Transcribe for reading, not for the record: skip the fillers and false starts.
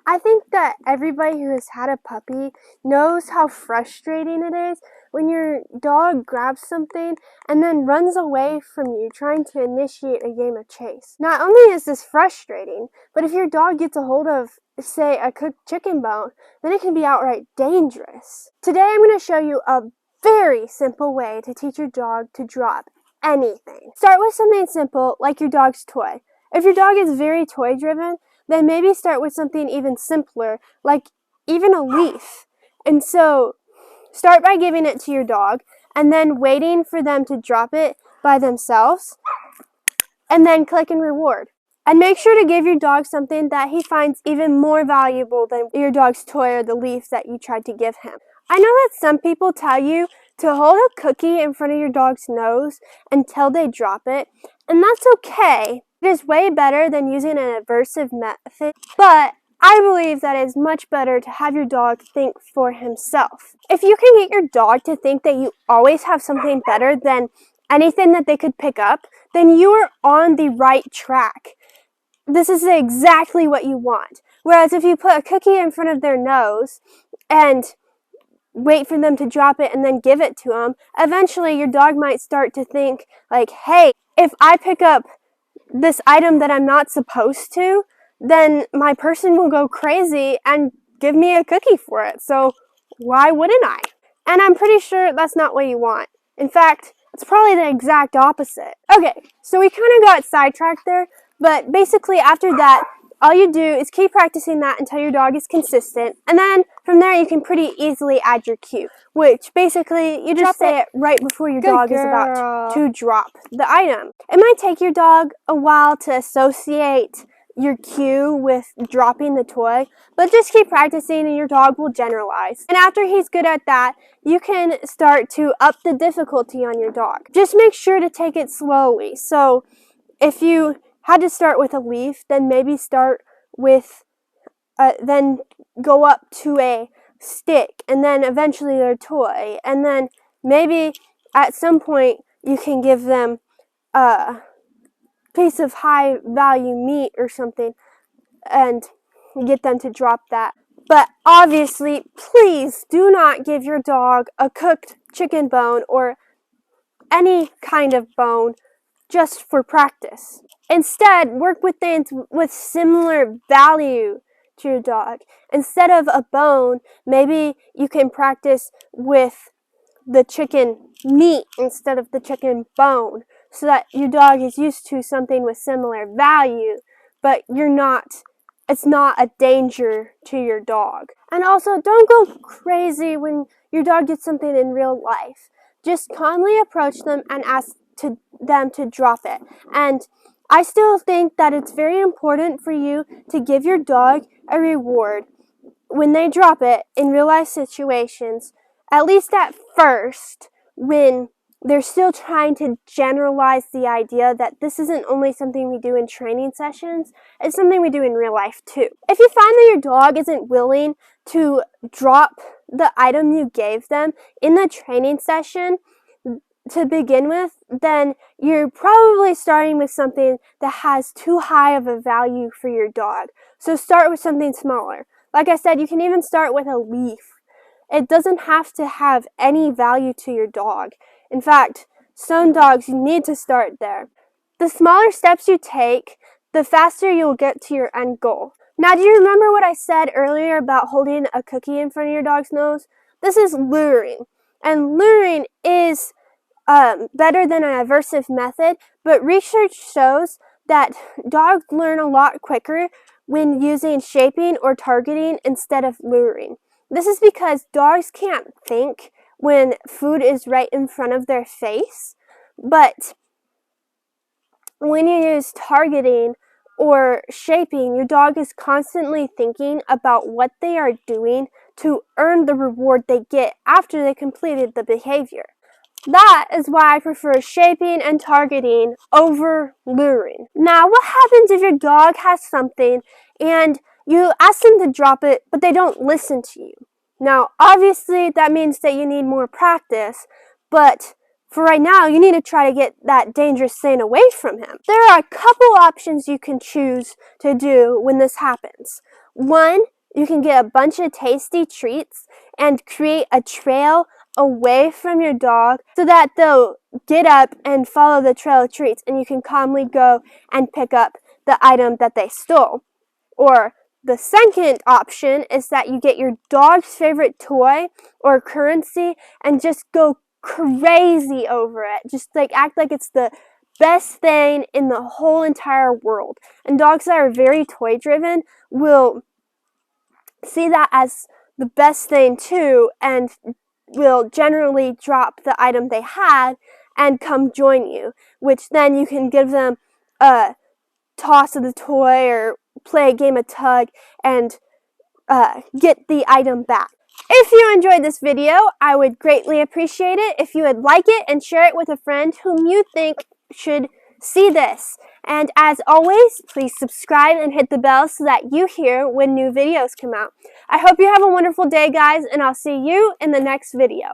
I think that everybody who has had a puppy knows how frustrating it is when your dog grabs something and then runs away from you trying to initiate a game of chase. Not only is this frustrating, but if your dog gets a hold of, say, a cooked chicken bone, then it can be outright dangerous. Today I'm going to show you a very simple way to teach your dog to drop anything. Start with something simple like your dog's toy. If your dog is very toy driven, then maybe start with something even simpler, like even a leaf. And so start by giving it to your dog and then waiting for them to drop it by themselves, and then click and reward. And make sure to give your dog something that he finds even more valuable than your dog's toy or the leaf that you tried to give him. I know that some people tell you to hold a cookie in front of your dog's nose until they drop it, and that's okay. It is way better than using an aversive method, but I believe that it is much better to have your dog think for himself. If you can get your dog to think that you always have something better than anything that they could pick up, then you are on the right track. This is exactly what you want. Whereas if you put a cookie in front of their nose and wait for them to drop it and then give it to them, eventually your dog might start to think like, hey, if I pick up this item that I'm not supposed to, then my person will go crazy and give me a cookie for it. So why wouldn't I? And I'm pretty sure that's not what you want. In fact, it's probably the exact opposite. Okay, so we kind of got sidetracked there, but basically after that, all you do is keep practicing that until your dog is consistent, and then from there you can pretty easily add your cue, which basically you just say it right before your dog is about to drop the item. It might take your dog a while to associate your cue with dropping the toy, but just keep practicing and your dog will generalize. And after he's good at that, you can start to up the difficulty on your dog. Just make sure to take it slowly. So if you had to start with a leaf, then maybe start with, then go up to a stick, and then eventually their toy, and then maybe at some point you can give them a piece of high value meat or something and get them to drop that. But obviously, please do not give your dog a cooked chicken bone or any kind of bone just for practice. Instead, work with things with similar value to your dog. Instead of a bone, maybe you can practice with the chicken meat instead of the chicken bone, so that your dog is used to something with similar value, but it's not a danger to your dog. And also, don't go crazy when your dog gets something in real life. Just calmly approach them and ask them to drop it. And I still think that it's very important for you to give your dog a reward when they drop it in real life situations, at least at first, when they're still trying to generalize the idea that this isn't only something we do in training sessions, it's something we do in real life too. If you find that your dog isn't willing to drop the item you gave them in the training session to begin with, then you're probably starting with something that has too high of a value for your dog. So start with something smaller. Like I said, you can even start with a leaf. It doesn't have to have any value to your dog. In fact, some dogs, you need to start there. The smaller steps you take, the faster you'll get to your end goal. Now, do you remember what I said earlier about holding a cookie in front of your dog's nose? This is luring. And luring is better than an aversive method, but research shows that dogs learn a lot quicker when using shaping or targeting instead of luring. This is because dogs can't think when food is right in front of their face, but when you use targeting or shaping, your dog is constantly thinking about what they are doing to earn the reward they get after they completed the behavior. That is why I prefer shaping and targeting over luring. Now, what happens if your dog has something and you ask them to drop it, but they don't listen to you? Now, obviously, that means that you need more practice, but for right now, you need to try to get that dangerous thing away from him. There are a couple options you can choose to do when this happens. One you can get a bunch of tasty treats and create a trail away from your dog so that they'll get up and follow the trail of treats, and you can calmly go and pick up the item that they stole. Or the second option is that you get your dog's favorite toy or currency and just go crazy over it. Just like act like it's the best thing in the whole entire world. And dogs that are very toy driven will see that as the best thing too, and will generally drop the item they had and come join you, which then you can give them a toss of the toy or play a game of tug and get the item back. If you enjoyed this video, I would greatly appreciate it if you would like it and share it with a friend whom you think should see this. And as always, please subscribe and hit the bell so that you hear when new videos come out. I hope you have a wonderful day, guys, and I'll see you in the next video.